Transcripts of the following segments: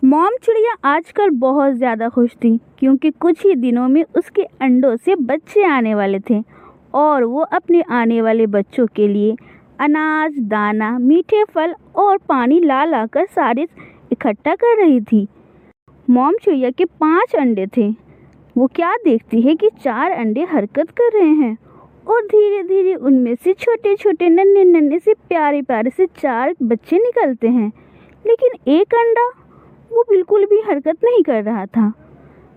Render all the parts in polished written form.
Mom चिड़िया आजकल बहुत ज़्यादा खुश थी क्योंकि कुछ ही दिनों में उसके अंडों से बच्चे आने वाले थे और वो अपने आने वाले बच्चों के लिए अनाज, दाना, मीठे फल और पानी ला ला कर सारे इकट्ठा कर रही थी। मॉम चिड़िया के 5 अंडे थे। वो क्या देखती है कि 4 अंडे हरकत कर रहे हैं और धीरे धीरे उनमें से छोटे छोटे नन्हे नन्हे से प्यारे प्यारे से 4 बच्चे निकलते हैं, लेकिन एक अंडा वो बिल्कुल भी हरकत नहीं कर रहा था।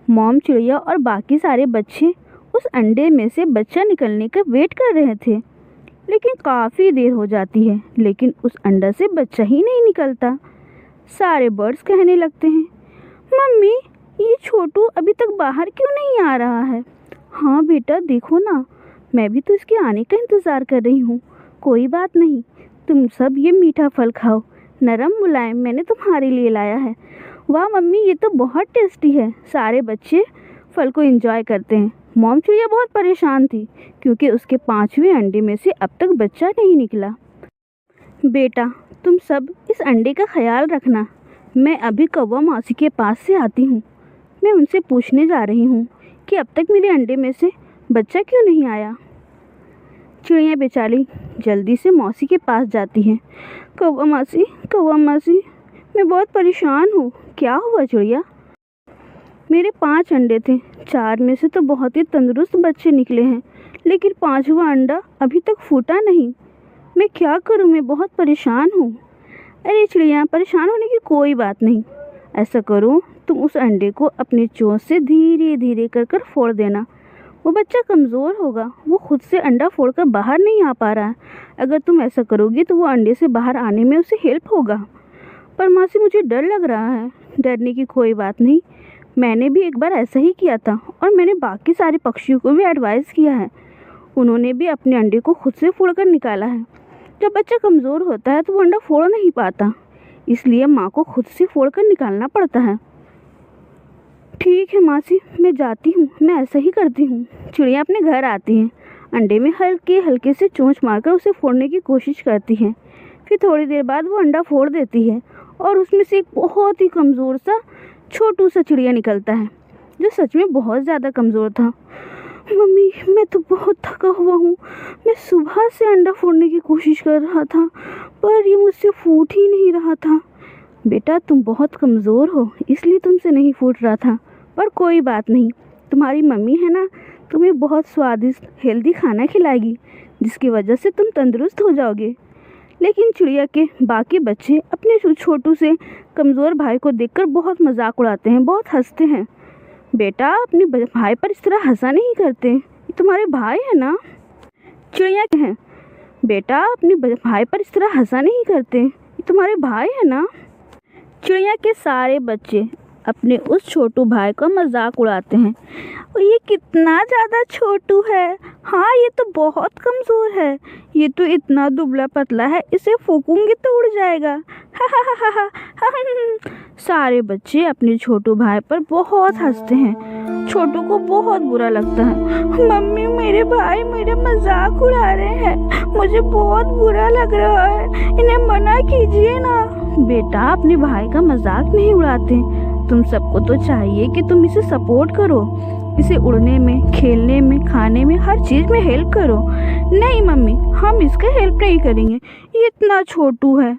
मॉम चिड़िया और बाकी सारे बच्चे उस अंडे में से बच्चा निकलने का वेट कर रहे थे, लेकिन काफ़ी देर हो जाती है, लेकिन उस अंडा से बच्चा ही नहीं निकलता। सारे बर्ड्स कहने लगते हैं, मम्मी ये छोटू अभी तक बाहर क्यों नहीं आ रहा है? हाँ बेटा, देखो ना, मैं भी तो इसके आने का इंतज़ार कर रही हूँ। कोई बात नहीं, तुम सब ये मीठा फल खाओ, नरम मुलायम मैंने तुम्हारे लिए लाया है। वाह मम्मी, ये तो बहुत टेस्टी है। सारे बच्चे फल को एंजॉय करते हैं। मॉम चिड़िया बहुत परेशान थी क्योंकि उसके 5वें अंडे में से अब तक बच्चा नहीं निकला। बेटा, तुम सब इस अंडे का ख्याल रखना। मैं अभी कौवा मौसी के पास से आती हूँ। मैं उनसे पूछने जा रही हूँ कि अब तक मेरे अंडे में से बच्चा क्यों नहीं आया। चिड़िया बेचारी जल्दी से मौसी के पास जाती है। कौवा मौसी, मैं बहुत परेशान हूँ। क्या हुआ चिड़िया? मेरे 5 अंडे थे, 4 में से तो बहुत ही तंदुरुस्त बच्चे निकले हैं, लेकिन 5वां अंडा अभी तक फूटा नहीं। मैं क्या करूँ? मैं बहुत परेशान हूँ। अरे चिड़िया, परेशान होने की कोई बात नहीं। ऐसा करो, तुम उस अंडे को अपनी चोंच से धीरे धीरे कर कर फोड़ देना। वो बच्चा कमज़ोर होगा, वो खुद से अंडा फोड़कर बाहर नहीं आ पा रहा है। अगर तुम ऐसा करोगी तो वो अंडे से बाहर आने में उसे हेल्प होगा। पर मौसी, मुझे डर लग रहा है। डरने की कोई बात नहीं, मैंने भी एक बार ऐसा ही किया था और मैंने बाकी सारे पक्षियों को भी एडवाइस किया है। उन्होंने भी अपने अंडे को खुद से फोड़कर निकाला है। जब बच्चा कमज़ोर होता है तो वो अंडा फोड़ नहीं पाता, इसलिए माँ को खुद से फोड़कर निकालना पड़ता है। ठीक है मौसी, मैं जाती हूँ, मैं ऐसा ही करती हूँ। चिड़िया अपने घर आती है, अंडे में हल्के हल्के से चोंच मारकर उसे फोड़ने की कोशिश करती है। फिर थोड़ी देर बाद वो अंडा फोड़ देती है और उसमें से एक बहुत ही कमज़ोर सा छोटू सा चिड़िया निकलता है, जो सच में बहुत ज़्यादा कमज़ोर था। मम्मी, मैं तो बहुत थका हुआ हूँ। मैं सुबह से अंडा फोड़ने की कोशिश कर रहा था, पर ये मुझसे फूट ही नहीं रहा था। बेटा, तुम बहुत कमज़ोर हो, इसलिए तुमसे नहीं फूट रहा था। पर कोई बात नहीं, तुम्हारी मम्मी है ना, तुम्हें बहुत स्वादिष्ट हेल्दी खाना खिलाएगी, जिसकी वजह से तुम तंदुरुस्त हो जाओगे। लेकिन चिड़िया के बाकी बच्चे अपने छोटू से कमज़ोर भाई को देखकर बहुत मजाक उड़ाते हैं, बहुत हंसते हैं। बेटा, अपने भाई पर इस तरह हंसा नहीं करते, ये तुम्हारे भाई है ना। चिड़िया है, बेटा अपने भाई पर इस तरह हंसा नहीं करते, ये तुम्हारे भाई है ना। चिड़िया के सारे बच्चे अपने उस छोटू भाई का मजाक उड़ाते हैं। और ये कितना ज़्यादा छोटू है, हाँ ये तो बहुत कमज़ोर है, ये तो इतना दुबला पतला है, इसे फूकूंगी तो उड़ जाएगा। हा हा हा हा हा। सारे बच्चे अपने छोटू भाई पर बहुत हंसते हैं। छोटू को बहुत बुरा लगता है। मम्मी, मेरे भाई मेरा मजाक उड़ा रहे हैं, मुझे बहुत बुरा लग रहा है, इन्हें मना कीजिए ना। बेटा, अपने भाई का मजाक नहीं उड़ाते, तुम सबको तो चाहिए कि तुम इसे सपोर्ट करो, इसे उड़ने में, खेलने में, खाने में, हर चीज़ में हेल्प करो। नहीं मम्मी, हम इसका हेल्प नहीं करेंगे, ये इतना छोटू है।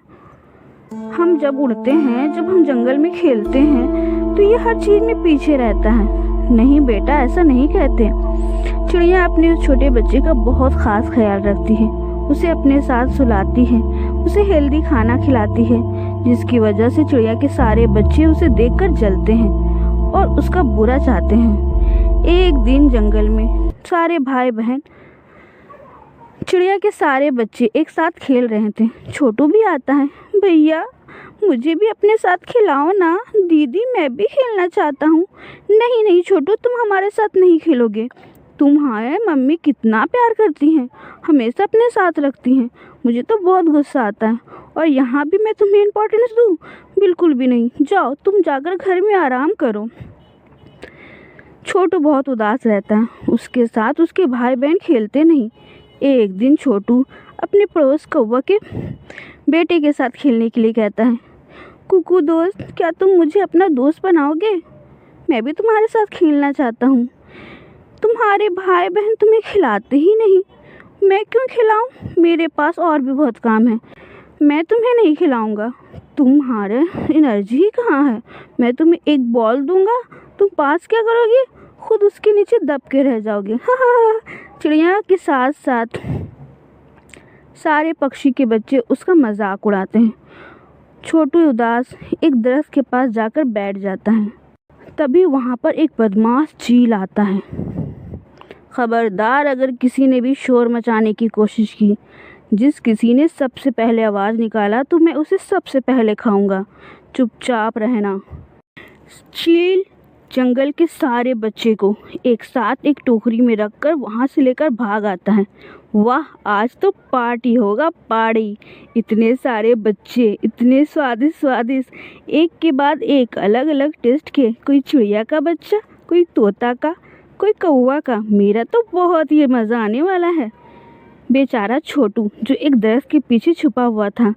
हम जब उड़ते हैं, जब हम जंगल में खेलते हैं, तो ये हर चीज़ में पीछे रहता है। नहीं बेटा, ऐसा नहीं कहते। चिड़िया अपने उस छोटे बच्चे का बहुत ख़ास ख्याल रखती है, उसे अपने साथ सुलाती है, उसे हेल्दी खाना खिलाती है, जिसकी वजह से चिड़िया के सारे बच्चे उसे देखकर जलते हैं और उसका बुरा चाहते हैं। एक दिन जंगल में सारे भाई बहन, चिड़िया के सारे बच्चे एक साथ खेल रहे थे। छोटू भी आता है, भैया मुझे भी अपने साथ खिलाओ ना। दीदी, मैं भी खेलना चाहता हूँ। नहीं नहीं छोटू, तुम हमारे साथ नहीं खेलोगे। तुम्हारे मम्मी कितना प्यार करती हैं, हमेशा अपने साथ रखती हैं, मुझे तो बहुत गुस्सा आता है। और यहाँ भी मैं तुम्हें इम्पोर्टेंस दूँ? बिल्कुल भी नहीं। जाओ, तुम जाकर घर में आराम करो। छोटू बहुत उदास रहता है, उसके साथ उसके भाई बहन खेलते नहीं। एक दिन छोटू अपने पड़ोस कौवा के बेटे के साथ खेलने के लिए कहता है। कुकू दोस्त, क्या तुम मुझे अपना दोस्त बनाओगे? मैं भी तुम्हारे साथ खेलना चाहता हूँ। तुम्हारे भाई बहन तुम्हें खिलाते ही नहीं, मैं क्यों खिलाऊं? मेरे पास और भी बहुत काम है। मैं तुम्हें नहीं खिलाऊंगा। तुम्हारे एनर्जी ही कहाँ है? मैं तुम्हें एक बॉल दूंगा, तुम पास क्या करोगे? खुद उसके नीचे दब के रह जाओगे। हा। चिड़िया के साथ साथ सारे पक्षी के बच्चे उसका मजाक उड़ाते हैं। छोटू उदास एक दरख्त के पास जाकर बैठ जाता है। तभी वहाँ पर एक बदमाश चील आता है। खबरदार, अगर किसी ने भी शोर मचाने की कोशिश की, जिस किसी ने सबसे पहले आवाज़ निकाला तो मैं उसे सबसे पहले खाऊंगा। चुपचाप रहना। चील जंगल के सारे बच्चे को एक साथ एक टोकरी में रखकर वहाँ से लेकर भाग आता है। वाह, आज तो पार्टी होगा, पार्टी। इतने सारे बच्चे, इतने स्वादिष्ट स्वादिष्ट, एक के बाद एक अलग अलग टेस्ट के। कोई चिड़िया का बच्चा, कोई तोता का, कोई कौवा का। मेरा तो बहुत ही मज़ा आने वाला है। बेचारा छोटू जो एक दरख्त के पीछे छुपा हुआ था,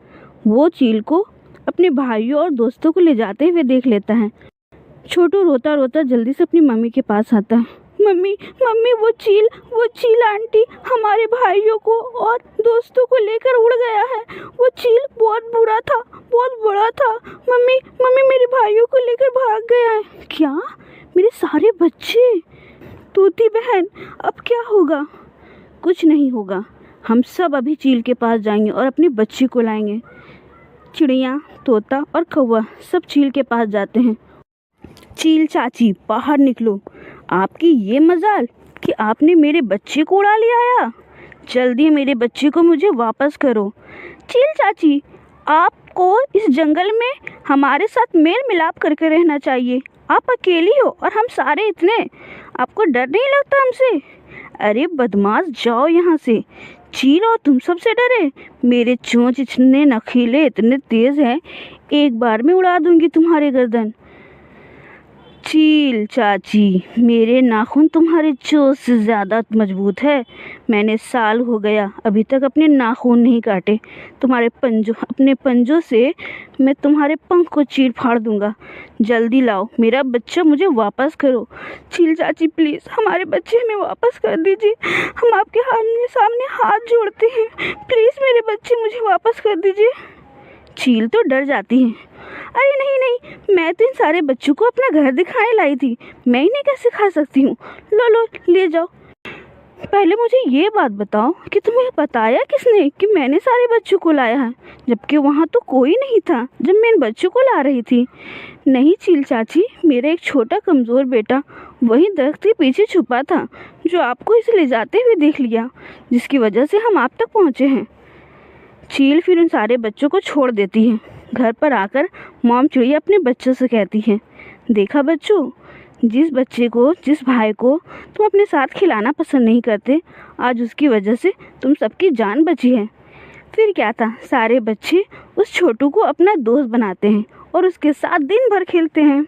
वो चील को अपने भाइयों और दोस्तों को ले जाते हुए देख लेता है। छोटू रोता रोता जल्दी से अपनी मम्मी के पास आता है। मम्मी मम्मी, वो चील आंटी हमारे भाइयों को और दोस्तों को लेकर उड़ गया है। वो चील बहुत बुरा था, बहुत बड़ा था। मम्मी मम्मी, मेरे भाइयों को लेकर भाग गया है। क्या? मेरे सारे बच्चे? तोती बहन, अब क्या होगा? कुछ नहीं होगा, हम सब अभी चील के पास जाएंगे और अपने बच्चे को लाएंगे। चिड़िया, तोता और कौवा सब चील के पास जाते हैं। चील चाची, बाहर निकलो। आपकी ये मजाल कि आपने मेरे बच्चे को उड़ा लिया या? जल्दी मेरे बच्चे को मुझे वापस करो। चील चाची, आपको इस जंगल में हमारे साथ मेल मिलाप करके रहना चाहिए। आप अकेली हो और हम सारे इतने, आपको डर नहीं लगता हमसे? अरे बदमाश, जाओ यहाँ से। चील और तुम सबसे डरे? मेरे चोंच इतने नखीले, इतने तेज हैं, एक बार में उड़ा दूंगी तुम्हारे गर्दन। चील चाची, मेरे नाखून तुम्हारे चोंच से ज़्यादा मजबूत है। मैंने साल हो गया अभी तक अपने नाखून नहीं काटे। अपने पंजों से मैं तुम्हारे पंख को चीर फाड़ दूंगा। जल्दी लाओ, मेरा बच्चा मुझे वापस करो। चील चाची प्लीज़, हमारे बच्चे हमें वापस कर दीजिए। हम आपके सामने हाथ जोड़ते हैं, प्लीज़ मेरे बच्चे मुझे वापस कर दीजिए। चील तो डर जाती है। अरे नहीं नहीं, मैं तो इन सारे बच्चों को अपना घर दिखाने लाई थी, मैं इन्हें कैसे खा सकती हूँ? लो लो, ले जाओ। पहले मुझे ये बात बताओ कि तुम्हें बताया किसने कि मैंने सारे बच्चों को लाया है, जबकि वहाँ तो कोई नहीं था जब मैं इन बच्चों को ला रही थी। नहीं चील चाची, मेरा एक छोटा कमज़ोर बेटा वही दरख्त के पीछे छुपा था, जो आपको इसे ले जाते हुए देख लिया, जिसकी वजह से हम आप तक पहुँचे हैं। चील फिर उन सारे बच्चों को छोड़ देती है। घर पर आकर मॉम चिड़िया अपने बच्चों से कहती है, देखा बच्चों, जिस भाई को तुम अपने साथ खिलाना पसंद नहीं करते, आज उसकी वजह से तुम सबकी जान बची है। फिर क्या था, सारे बच्चे उस छोटू को अपना दोस्त बनाते हैं और उसके साथ दिन भर खेलते हैं।